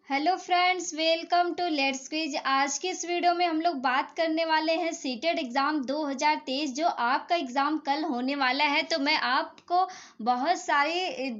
Hello friends, welcome to let's quiz. आज की इस वीडियो में हम लोग बात करने वाले हैं सीटेट एग्ज़ाम 2023 जो आपका एग्ज़ाम कल होने वाला है। तो मैं आपको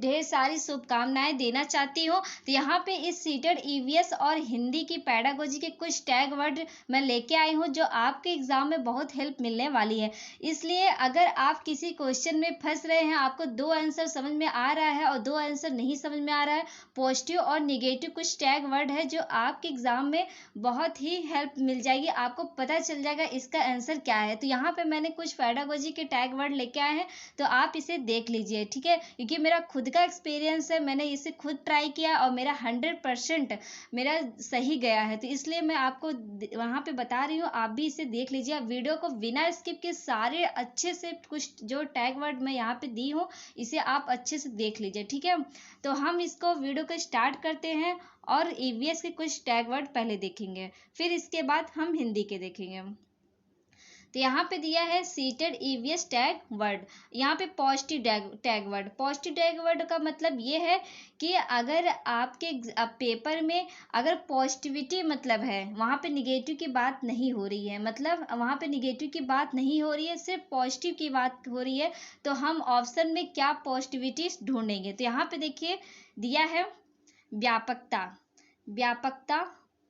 ढेर सारी शुभकामनाएं देना चाहती हूं। तो यहाँ पे इस सीटेट ईवीएस और हिंदी की पैडागोजी के कुछ टैग वर्ड मैं लेके आई हूं जो आपके एग्ज़ाम में बहुत हेल्प मिलने वाली है। इसलिए अगर आप किसी क्वेश्चन में फंस रहे हैं, आपको दो आंसर समझ में आ रहा है और दो आंसर नहीं समझ में आ रहा है, पॉजिटिव और निगेटिव कुछ टैग वर्ड है जो आपके एग्जाम में बहुत ही हेल्प मिल जाएगी। आपको पता चल जाएगा इसका आंसर क्या है। तो यहाँ पे मैंने कुछ पैडागोजी के टैग वर्ड लेके आए हैं, तो आप इसे देख लीजिए, ठीक है। क्योंकि मेरा खुद का एक्सपीरियंस है, मैंने इसे खुद ट्राई किया और मेरा 100% मेरा सही गया है। तो इसलिए मैं आपको वहाँ पे बता रही हूँ, आप भी इसे देख लीजिए। वीडियो को बिना स्किप के सारे अच्छे से कुछ जो टैग वर्ड मैं यहाँ पे दी हूँ इसे आप अच्छे से देख लीजिए, ठीक है। तो हम इसको वीडियो को स्टार्ट करते हैं और ईवीएस के कुछ टैग वर्ड पहले देखेंगे, फिर इसके बाद हम हिंदी के देखेंगे। तो यहाँ पे दिया है सीटेड ईवीएस टैग वर्ड। यहाँ पे positive tag word. Positive tag word का मतलब ये है कि अगर आपके पेपर में अगर पॉजिटिविटी मतलब है, वहाँ पे निगेटिव की बात नहीं हो रही है, मतलब वहाँ पे निगेटिव की बात नहीं हो रही है, सिर्फ पॉजिटिव की बात हो रही है, तो हम ऑप्शन में क्या पॉजिटिविटी ढूंढेंगे। तो यहाँ पे देखिए दिया है व्यापकता, व्यापकता,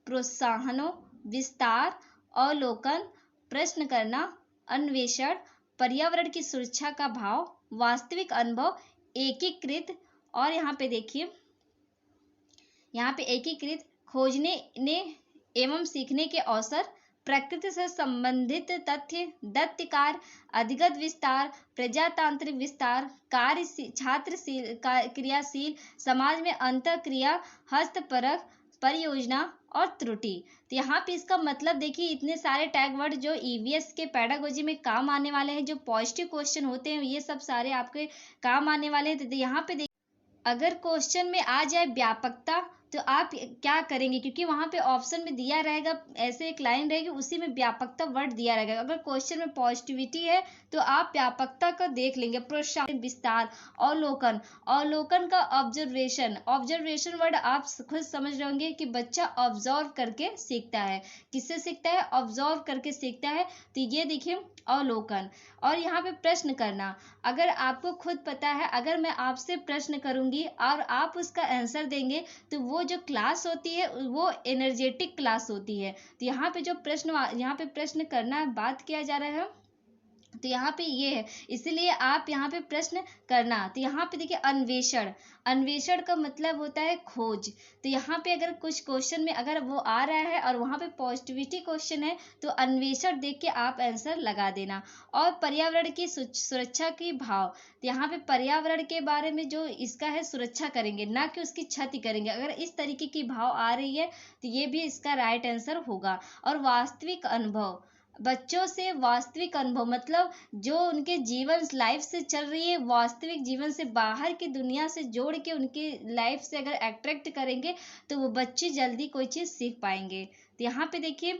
प्रोत्साहनों, विस्तार, अवलोकन, प्रश्न करना, अन्वेषण, पर्यावरण की सुरक्षा का भाव, वास्तविक अनुभव, एकीकृत। और यहाँ पे देखिए, यहाँ पे एकीकृत, खोजने ने एवं सीखने के अवसर, प्रकृति से संबंधित तथ्य, दत्तिकार, अधिगत विस्तार, प्रजातांत्रिक विस्तार, कार्य छात्र क्रियाशील, समाज में अंतः क्रिया, हस्तपरक, परियोजना और त्रुटि। तो यहाँ पे इसका मतलब देखिए, इतने सारे टैग वर्ड जो ईवीएस के पैडागोजी में काम आने वाले हैं, जो पॉजिटिव क्वेश्चन होते हैं, ये सब सारे आपके काम आने वाले हैं। तो यहाँ पे अगर क्वेश्चन में आ जाए व्यापकता, तो आप क्या करेंगे, क्योंकि वहां पे ऑप्शन में दिया रहेगा, ऐसे एक लाइन रहेगी, उसी में व्यापकता वर्ड दिया रहेगा। अगर क्वेश्चन में पॉजिटिविटी है तो आप व्यापकता को देख लेंगे। प्रोत्साहन, विस्तार, अवलोकन, अवलोकन का ऑब्जर्वेशन, ऑब्जर्वेशन वर्ड आप खुद समझ रहे होंगे कि बच्चा ऑब्जर्व करके सीखता है। किससे सीखता है? ऑब्जर्व करके सीखता है। तो ये देखिए अवलोकन। और यहाँ पे प्रश्न करना, अगर आपको खुद पता है, अगर मैं आपसे प्रश्न करूंगी और आप उसका आंसर देंगे, तो वो जो क्लास होती है वो एनर्जेटिक क्लास होती है। तो यहाँ पे जो यहाँ पे प्रश्न करना बात किया जा रहा है, तो यहाँ पे ये है, इसलिए आप यहाँ पे प्रश्न करना। तो यहाँ पे देखिए अन्वेषण, अन्वेषण का मतलब होता है खोज। तो यहाँ पे अगर कुछ क्वेश्चन में अगर वो आ रहा है और वहाँ पे पॉजिटिविटी क्वेश्चन है, तो अन्वेषण देख के आप आंसर लगा देना। और पर्यावरण की सुरक्षा की भाव, तो यहाँ पे पर्यावरण के बारे में जो इसका है सुरक्षा करेंगे, ना कि उसकी क्षति करेंगे। अगर इस तरीके की भाव आ रही है तो ये भी इसका राइट आंसर होगा। और वास्तविक अनुभव, बच्चों से वास्तविक अनुभव मतलब जो उनके जीवन लाइफ से चल रही है, वास्तविक जीवन से बाहर की दुनिया से जोड़ के उनके लाइफ से अगर अट्रैक्ट करेंगे, तो वो बच्चे जल्दी कोई चीज़ सीख पाएंगे। तो यहाँ पे देखिए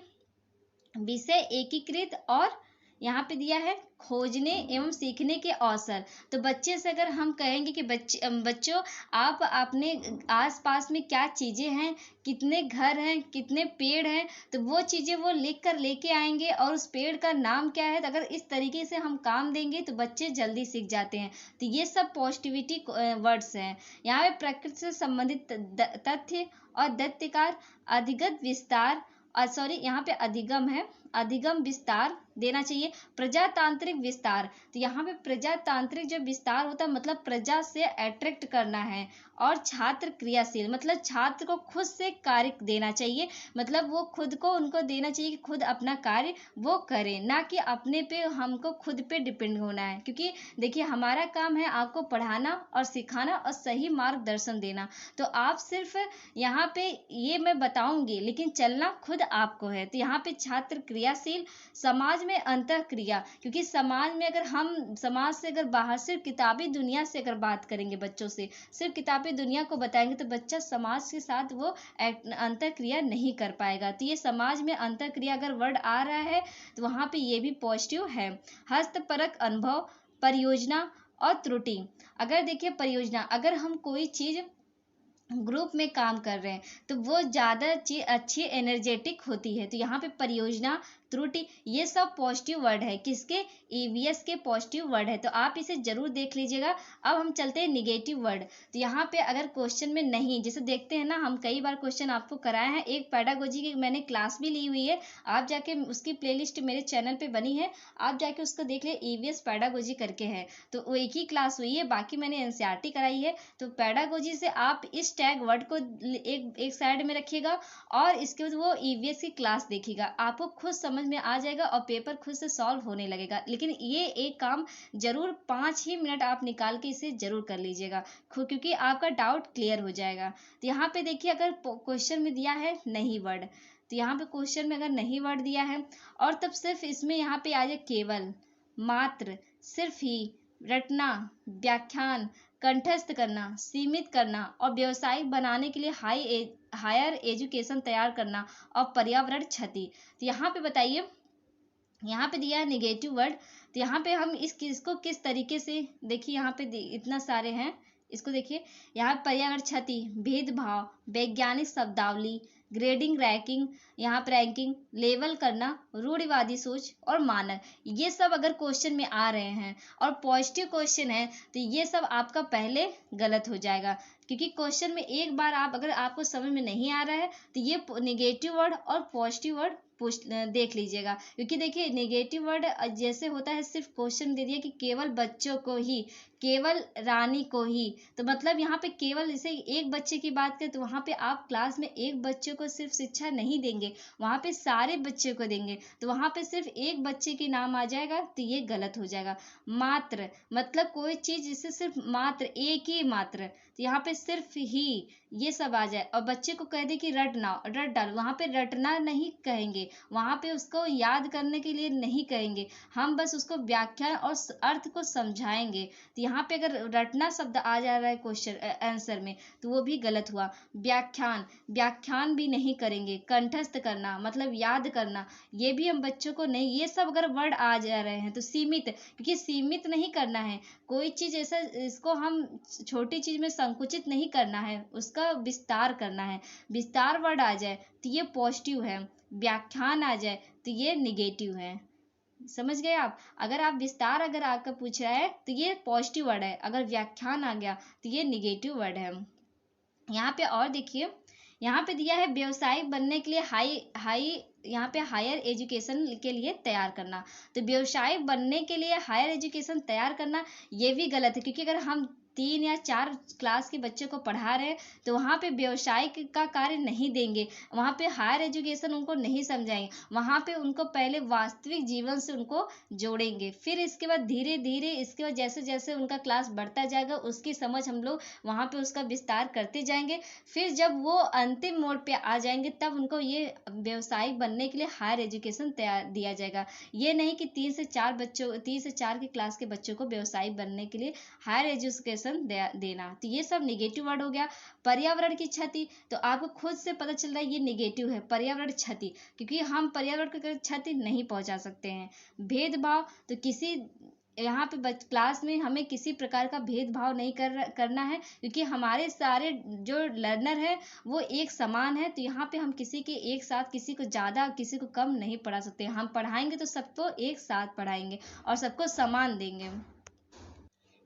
विषय एकीकृत, और यहाँ पे दिया है खोजने एवं सीखने के अवसर। तो बच्चे से अगर हम कहेंगे कि बच्चों आप अपने आसपास में क्या चीज़ें हैं, कितने घर हैं, कितने पेड़ हैं, तो वो चीज़ें वो लिख कर लेके आएंगे, और उस पेड़ का नाम क्या है। तो अगर इस तरीके से हम काम देंगे तो बच्चे जल्दी सीख जाते हैं। तो ये सब पॉजिटिविटी वर्ड्स हैं। यहाँ पे प्रकृति से संबंधित तथ्य और दत्तिकार, अधिगत विस्तार, सॉरी यहाँ पे अधिगम है, अधिगम विस्तार देना चाहिए। प्रजातांत्रिक विस्तार, तो यहाँ पे प्रजातांत्रिक जो विस्तार होता है मतलब प्रजा से अट्रैक्ट करना है। और छात्र क्रियाशील मतलब छात्र को खुद से कार्य देना चाहिए, मतलब वो खुद को उनको देना चाहिए कि खुद अपना कार्य वो करें, ना कि अपने पे हमको खुद पे डिपेंड होना है। क्योंकि देखिए हमारा काम है आपको पढ़ाना और सिखाना और सही मार्गदर्शन देना। तो आप सिर्फ यहाँ पे ये मैं बताऊंगी, लेकिन चलना खुद आपको है। तो यहाँ पे छात्र क्रियाशील, समाज में अंतः क्रिया, क्योंकि समाज में अगर हम समाज से अगर बाहर सिर्फ किताबी दुनिया से अगर बात करेंगे, बच्चों से सिर्फ किताबी दुनिया को बताएंगे, तो बच्चा समाज के साथ वो अंतः क्रिया नहीं कर पाएगा। तो ये समाज में अंतः क्रिया अगर वर्ड आ रहा है तो वहाँ पे ये भी पॉजिटिव है। हस्तपरक अनुभव, परियोजना और त्रुटि, अगर देखिए परियोजना, अगर हम कोई चीज ग्रुप में काम कर रहे हैं तो वो ज़्यादा अच्छी एनर्जेटिक होती है। तो यहाँ पे परियोजना, त्रुटि, ये सब पॉजिटिव वर्ड है, किसके, ईवीएस के पॉजिटिव वर्ड है, तो आप इसे जरूर देख लीजिएगा। अब हम चलते हैं निगेटिव वर्ड। तो यहाँ पे अगर क्वेश्चन में नहीं, जैसे देखते हैं ना, हम कई बार क्वेश्चन आपको कराए हैं, एक पेडागोजी की मैंने क्लास भी ली हुई है, आप जाके उसकी प्लेलिस्ट मेरे चैनल पे बनी है, आप जाके उसको देख ले, ईवीएस पेडागोजी करके है, तो वो एक ही क्लास हुई है, बाकी मैंने एनसीईआरटी कराई है। तो पेडागोजी से आप इस टैग वर्ड को एक साइड में रखिएगा और इसके बाद वो ईवीएस की क्लास देखिएगा, आपको खुद समझ में आ जाएगा और पेपर खुद से सॉल्व होने लगेगा। लेकिन ये एक काम जरूर 5 ही मिनट आप निकाल के इसे जरूर कर लीजिएगा, क्योंकि आपका डाउट क्लियर हो जाएगा। तो यहाँ पे देखिए, अगर क्वेश्चन में दिया है नहीं वर्ड, तो यहाँ पे क्वेश्चन में अगर नहीं वर्ड दिया है और तब सिर्फ इसमें यहाँ पे आ जाए केवल, मात्र, सिर्फ ही, रटना, व्याख्यान, कंठस्थ करना, सीमित करना और व्यवसायिक बनाने के लिए हायर एजुकेशन तैयार करना और पर्यावरण क्षति। तो यहाँ पे बताइए, यहाँ पे दिया है निगेटिव वर्ड, तो यहाँ पे हम इसको किस तरीके से, देखिए यहाँ पे इतना सारे हैं, इसको देखिए, यहाँ पर्यावरण क्षति, भेदभाव, वैज्ञानिक शब्दावली, ग्रेडिंग, रैंकिंग, यहाँ पर रैंकिंग, लेवल करना, रूढ़िवादी सोच और मानक, ये सब अगर क्वेश्चन में आ रहे हैं और पॉजिटिव क्वेश्चन है तो ये सब आपका पहले गलत हो जाएगा, क्योंकि क्वेश्चन में एक बार अगर आपको समझ में नहीं आ रहा है तो ये निगेटिव वर्ड और पॉजिटिव वर्ड देख लीजिएगा। क्योंकि देखिए, नेगेटिव वर्ड जैसे होता है, सिर्फ क्वेश्चन दे दिया कि केवल बच्चों को ही, केवल रानी को ही, तो मतलब यहाँ पे केवल, जैसे एक बच्चे की बात करें तो वहाँ पे आप क्लास में एक बच्चे को सिर्फ शिक्षा नहीं देंगे, वहाँ पे सारे बच्चे को देंगे, तो वहाँ पे सिर्फ एक बच्चे के नाम आ जाएगा तो ये गलत हो जाएगा। मात्र, मतलब कोई चीज जिससे सिर्फ मात्र, एक ही मात्र, तो यहाँ पे सिर्फ ही, ये सब आ जाए। और बच्चे को कह दे कि रटना, रट डाल, वहाँ पे रटना नहीं कहेंगे, वहाँ पे उसको याद करने के लिए नहीं कहेंगे, हम बस उसको व्याख्या और अर्थ को समझाएंगे। तो यहाँ पे अगर रटना शब्द आ जा रहा है क्वेश्चन आंसर में तो वो भी गलत हुआ। व्याख्यान, व्याख्यान भी नहीं करेंगे। कंठस्थ करना मतलब याद करना, ये भी हम बच्चों को नहीं, ये सब अगर वर्ड आ जा रहे हैं। तो सीमित, क्योंकि सीमित नहीं करना है कोई चीज, ऐसा इसको हम छोटी चीज में संकुचित नहीं करना है, उसका विस्तार करना है। विस्तार वर्ड आ जाए तो ये पॉजिटिव है, व्याख्यान आ जाए तो ये निगेटिव है। समझ गए आप? अगर आप विस्तार अगर आपका पूछ रहा है तो ये पॉजिटिव वर्ड है, अगर व्याख्यान आ गया तो ये निगेटिव वर्ड है। यहाँ पे और देखिए, यहाँ पे दिया है व्यवसायिक बनने के लिए यहाँ पे हायर एजुकेशन के लिए तैयार करना। तो व्यवसायिक बनने के लिए हायर एजुकेशन तैयार करना ये भी गलत है, क्योंकि अगर हम 3 या 4 क्लास के बच्चे को पढ़ा रहे हैं तो वहाँ पे व्यवसायिक का कार्य नहीं देंगे, वहाँ पे हायर एजुकेशन उनको नहीं समझाएंगे, वहाँ पे उनको पहले वास्तविक जीवन से उनको जोड़ेंगे, फिर इसके बाद धीरे धीरे इसके बाद जैसे जैसे उनका क्लास बढ़ता जाएगा उसकी समझ हम लोग वहाँ पे उसका विस्तार करते जाएंगे। फिर जब वो अंतिम मोड़ पे आ जाएंगे तब उनको ये व्यवसायिक बनने के लिए हायर एजुकेशन तैयार दिया जाएगा। ये नहीं कि 3 से 4 की क्लास के बच्चों को व्यवसायिक बनने के लिए हायर एजुकेशन देना, तो ये सब निगेटिव वर्ड हो गया। पर्यावरण की क्षति, तो आपको खुद से पता चल रहा है ये निगेटिव है, पर्यावरण क्षति, क्योंकि हम पर्यावरण को क्षति नहीं पहुंचा सकते हैं। भेदभाव, तो किसी यहाँ पे क्लास में हमें किसी प्रकार का भेदभाव नहीं करना है, क्योंकि हमारे सारे जो लर्नर है वो एक समान है। तो यहाँ पे हम किसी के एक साथ, किसी को ज़्यादा किसी को कम नहीं पढ़ा सकते। हम पढ़ाएंगे तो सबको एक साथ पढ़ाएंगे और सबको समान देंगे।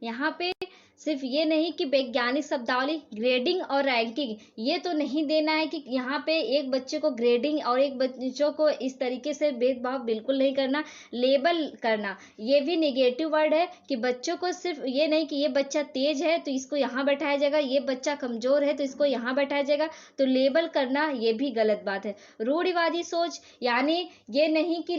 यहाँ पे सिर्फ ये नहीं कि वैज्ञानिक शब्दावली, ग्रेडिंग और रैंकिंग, ये तो नहीं देना है कि यहाँ पे एक बच्चे को ग्रेडिंग और एक बच्चों को इस तरीके से भेदभाव बिल्कुल नहीं करना। लेबल करना, ये भी नेगेटिव वर्ड है कि बच्चों को सिर्फ ये नहीं कि ये बच्चा तेज है तो इसको यहाँ बैठाया जाएगा, ये बच्चा कमजोर है तो इसको यहाँ बैठाया जाएगा, तो लेबल करना ये भी गलत बात है। रूढ़िवादी सोच, यानी ये नहीं कि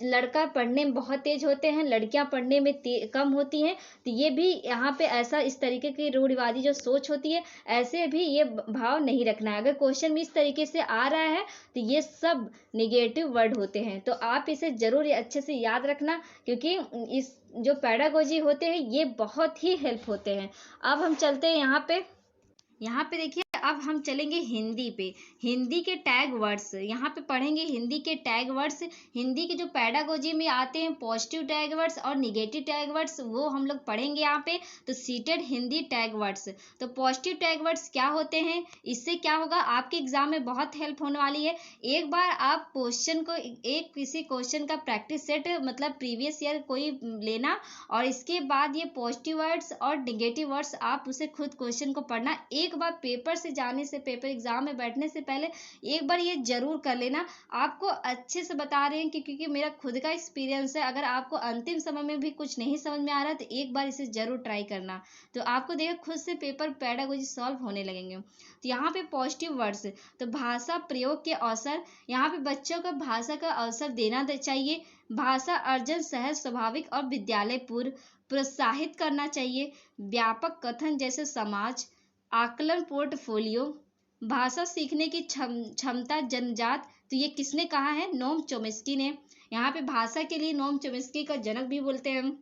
लड़का पढ़ने में बहुत तेज होते हैं, लड़कियां पढ़ने में कम होती हैं, तो ये भी यहाँ पे ऐसा इस तरीके की रूढ़िवादी जो सोच होती है, ऐसे भी ये भाव नहीं रखना है। अगर क्वेश्चन में इस तरीके से आ रहा है तो ये सब नेगेटिव वर्ड होते हैं, तो आप इसे जरूर अच्छे से याद रखना, क्योंकि इस जो पेडागोजी होते हैं ये बहुत ही हेल्प होते हैं। अब हम चलते हैं यहाँ पे देखिए, अब हम चलेंगे हिंदी पे। हिंदी के टैग वर्ड्स यहाँ पे पढ़ेंगे। हिंदी के टैग वर्ड्स, हिंदी के जो पैडागोजी में आते हैं पॉजिटिव टैग वर्ड्स और निगेटिव टैग वर्ड्स, वो हम लोग पढ़ेंगे यहाँ पे। तो सीटेड हिंदी टैग वर्ड्स, तो पॉजिटिव टैग वर्ड्स क्या होते हैं, इससे क्या होगा आपके एग्जाम में बहुत हेल्प होने वाली है। एक बार आप क्वेश्चन को, एक किसी क्वेश्चन का प्रैक्टिस सेट मतलब प्रीवियस ईयर कोई लेना, और इसके बाद ये पॉजिटिव वर्ड्स और निगेटिव वर्ड्स आप उसे खुद क्वेश्चन को पढ़ना। एक बार पेपर से जाने से, पेपर एग्जाम में बैठने से पहले एक बार ये जरूर कर लेना। आपको अच्छे से बता रहे हैं क्योंकि मेरा खुद का एक्सपीरियंस है। अगर आपको अंतिम समय में भी कुछ नहीं समझ में आ रहा है तो एक बार इसे जरूर ट्राई करना, तो आपको देखा खुद से पेपर पैडागोजी सॉल्व होने लगेंगे। तो यहाँ पे पॉजिटिव वर्ड्स, तो भाषा प्रयोग के अवसर, यहाँ पे बच्चों को भाषा का अवसर देना चाहिए। भाषा अर्जन सहज स्वाभाविक और विद्यालय पूर्व प्रोत्साहित करना चाहिए। व्यापक कथन जैसे समाज आकलन पोर्टफोलियो, भाषा सीखने की क्षमता जन्मजात, तो ये किसने कहा है, नोम चोम्स्की ने। यहाँ पे भाषा के लिए नोम चोम्स्की का जनक भी बोलते हैं।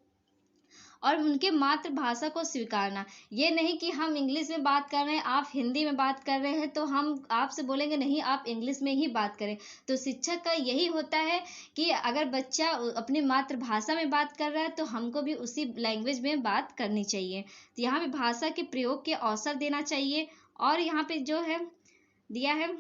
और उनके मातृभाषा को स्वीकारना, ये नहीं कि हम इंग्लिश में बात कर रहे हैं, आप हिंदी में बात कर रहे हैं तो हम आपसे बोलेंगे नहीं आप इंग्लिश में ही बात करें। तो शिक्षक का यही होता है कि अगर बच्चा अपनी मातृभाषा में बात कर रहा है तो हमको भी उसी लैंग्वेज में बात करनी चाहिए। तो यहाँ पे भाषा के प्रयोग के अवसर देना चाहिए। और यहाँ पे जो है दिया है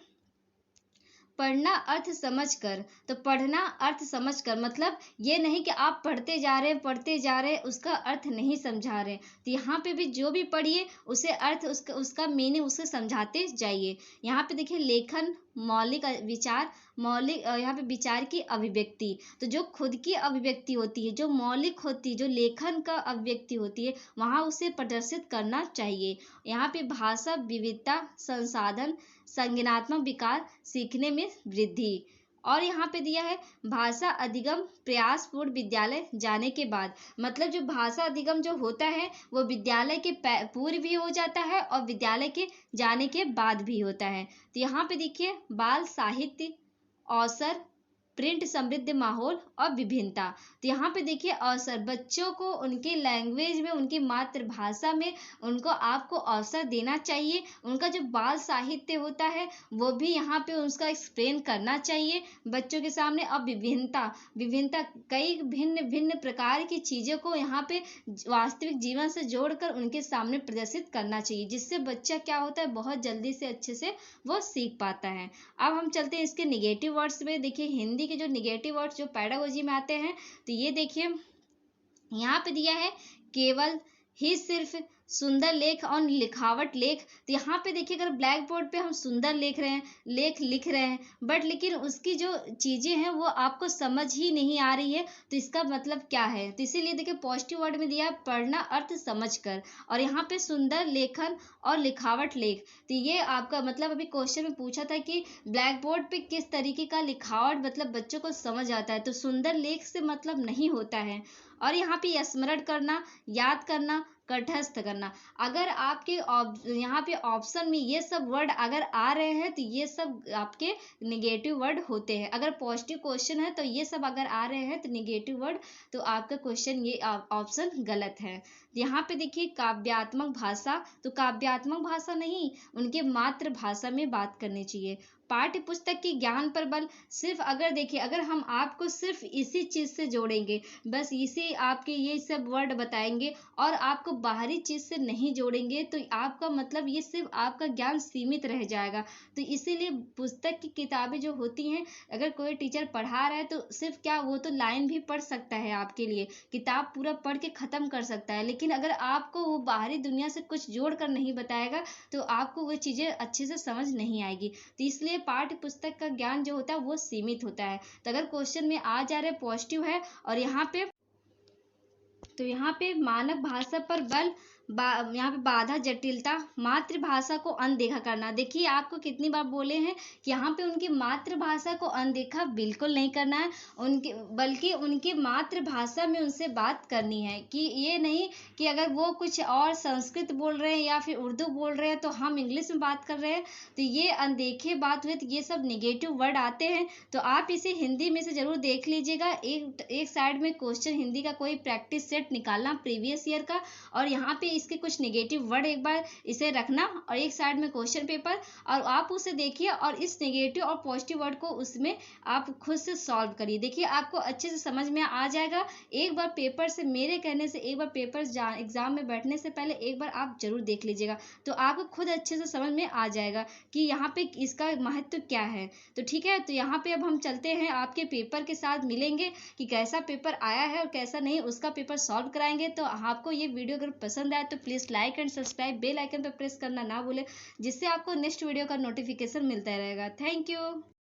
पढ़ना अर्थ समझकर, तो पढ़ना अर्थ समझकर मतलब ये नहीं कि आप पढ़ते जा रहे हैं उसका अर्थ नहीं समझा रहे। तो यहाँ पे भी जो भी पढ़िए उसे अर्थ उसका मीनिंग उसे समझाते जाइए। यहाँ पे देखिए लेखन मौलिक विचार, मौलिक यहाँ पे विचार की अभिव्यक्ति, तो जो खुद की अभिव्यक्ति होती है, जो मौलिक होती है, जो लेखन का अभिव्यक्ति होती है, वहाँ उसे प्रदर्शित करना चाहिए। यहाँ पे भाषा विविधता संसाधन संज्ञानात्मक विकास सीखने में वृद्धि। और यहाँ पे दिया है भाषा अधिगम प्रयासपूर्ण विद्यालय जाने के बाद, मतलब जो भाषा अधिगम जो होता है वो विद्यालय के पूर्व भी हो जाता है और विद्यालय के जाने के बाद भी होता है। तो यहाँ पे देखिए बाल साहित्य अवसर प्रिंट समृद्ध माहौल और विभिन्नता, तो यहाँ पे देखिए अवसर, बच्चों को उनके लैंग्वेज में उनकी मातृभाषा में उनको आपको अवसर देना चाहिए। उनका जो बाल साहित्य होता है वो भी यहाँ पे उसका एक्सप्लेन करना चाहिए बच्चों के सामने। अब विभिन्नता कई भिन्न भिन्न प्रकार की चीज़ों को यहाँ पे वास्तविक जीवन से जोड़कर उनके सामने प्रदर्शित करना चाहिए, जिससे बच्चा क्या होता है बहुत जल्दी से अच्छे से वो सीख पाता है। अब हम चलते हैं इसके निगेटिव वर्ड्स में। देखिए हिंदी के जो निगेटिव वर्ड्स जो पैडागोजी में आते हैं, तो ये देखिए यहाँ पे दिया है केवल ही सिर्फ सुंदर लेख और लिखावट लेख। तो यहाँ पे देखिए अगर ब्लैक बोर्ड पे हम सुंदर लिख रहे हैं, लेख लिख रहे हैं, बट लेकिन उसकी जो चीज़ें हैं वो आपको समझ ही नहीं आ रही है, तो इसका मतलब क्या है। तो इसीलिए देखिए पॉजिटिव वर्ड में दिया है पढ़ना अर्थ समझकर, और यहाँ पे सुंदर लेखन और लिखावट लेख। तो ये आपका मतलब अभी क्वेश्चन में पूछा था कि ब्लैक बोर्ड पे किस तरीके का लिखावट मतलब बच्चों को समझ आता है, तो सुंदर लेख से मतलब नहीं होता है। और यहाँ पे स्मरण करना, याद करना, कंठस्थ करना। अगर आपके यहाँ पे ऑप्शन में ये सब वर्ड अगर आ रहे हैं तो ये सब आपके निगेटिव वर्ड होते हैं। अगर पॉजिटिव क्वेश्चन है तो ये सब अगर आ रहे हैं तो निगेटिव वर्ड, तो आपका क्वेश्चन ये ऑप्शन गलत है। यहाँ पे देखिए काव्यात्मक भाषा, तो काव्यात्मक भाषा नहीं, उनके मातृभाषा में बात करनी चाहिए। पाठ्य पुस्तक की ज्ञान पर बल, सिर्फ अगर देखिए अगर हम आपको सिर्फ इसी चीज़ से जोड़ेंगे, बस इसी आपके ये सब वर्ड बताएंगे और आपको बाहरी चीज़ से नहीं जोड़ेंगे, तो आपका मतलब ये सिर्फ आपका ज्ञान सीमित रह जाएगा। तो इसीलिए पुस्तक की किताबें जो होती हैं, अगर कोई टीचर पढ़ा रहा है तो सिर्फ क्या वो तो लाइन भी पढ़ सकता है आपके लिए, किताब पूरा पढ़ के ख़त्म कर सकता है, लेकिन अगर आपको वो बाहरी दुनिया से कुछ जोड़ कर नहीं बताएगा तो आपको वो चीज़ें अच्छे से समझ नहीं आएगी। तो इसलिए पाठ्य पुस्तक का ज्ञान जो होता है वो सीमित होता है। तो अगर क्वेश्चन में आ जा रहे पॉजिटिव है और यहाँ पे मानव भाषा पर बल, यहाँ पे बाधा जटिलता, मातृभाषा को अनदेखा करना। देखिए आपको कितनी बार बोले हैं कि यहाँ पे उनकी मातृभाषा को अनदेखा बिल्कुल नहीं करना है, बल्कि उनकी मातृभाषा में उनसे बात करनी है। कि ये नहीं कि अगर वो कुछ और संस्कृत बोल रहे हैं या फिर उर्दू बोल रहे हैं तो हम इंग्लिश में बात कर रहे हैं, तो ये अनदेखे बात हुई। तो ये सब निगेटिव वर्ड आते हैं, तो आप इसे हिंदी में से ज़रूर देख लीजिएगा। एक साइड में क्वेश्चन हिंदी का कोई प्रैक्टिस सेट निकालना प्रीवियस ईयर का, और यहाँ पे इसके कुछ नेगेटिव वर्ड एक बार इसे रखना और एक साइड में क्वेश्चन पेपर, और आप उसे देखिए और इस नेगेटिव और पॉजिटिव वर्ड को उसमें आप खुद से सॉल्व करिए। देखिए आपको अच्छे से समझ में आ जाएगा। एक बार पेपर से, मेरे कहने से एक बार पेपर एग्जाम में बैठने से पहले एक बार आप जरूर देख लीजिएगा, तो आपको खुद अच्छे से समझ में आ जाएगा कि यहाँ पे इसका महत्व क्या है। तो ठीक है, तो यहाँ पे अब हम चलते हैं, आपके पेपर के साथ मिलेंगे कि कैसा पेपर आया है और कैसा नहीं, उसका पेपर सॉल्व कराएंगे। तो आपको ये वीडियो अगर पसंद आए तो please like and subscribe, bell icon पर प्रेस करना ना भूलें, जिससे आपको नेक्स्ट वीडियो का नोटिफिकेशन मिलता रहेगा। Thank you.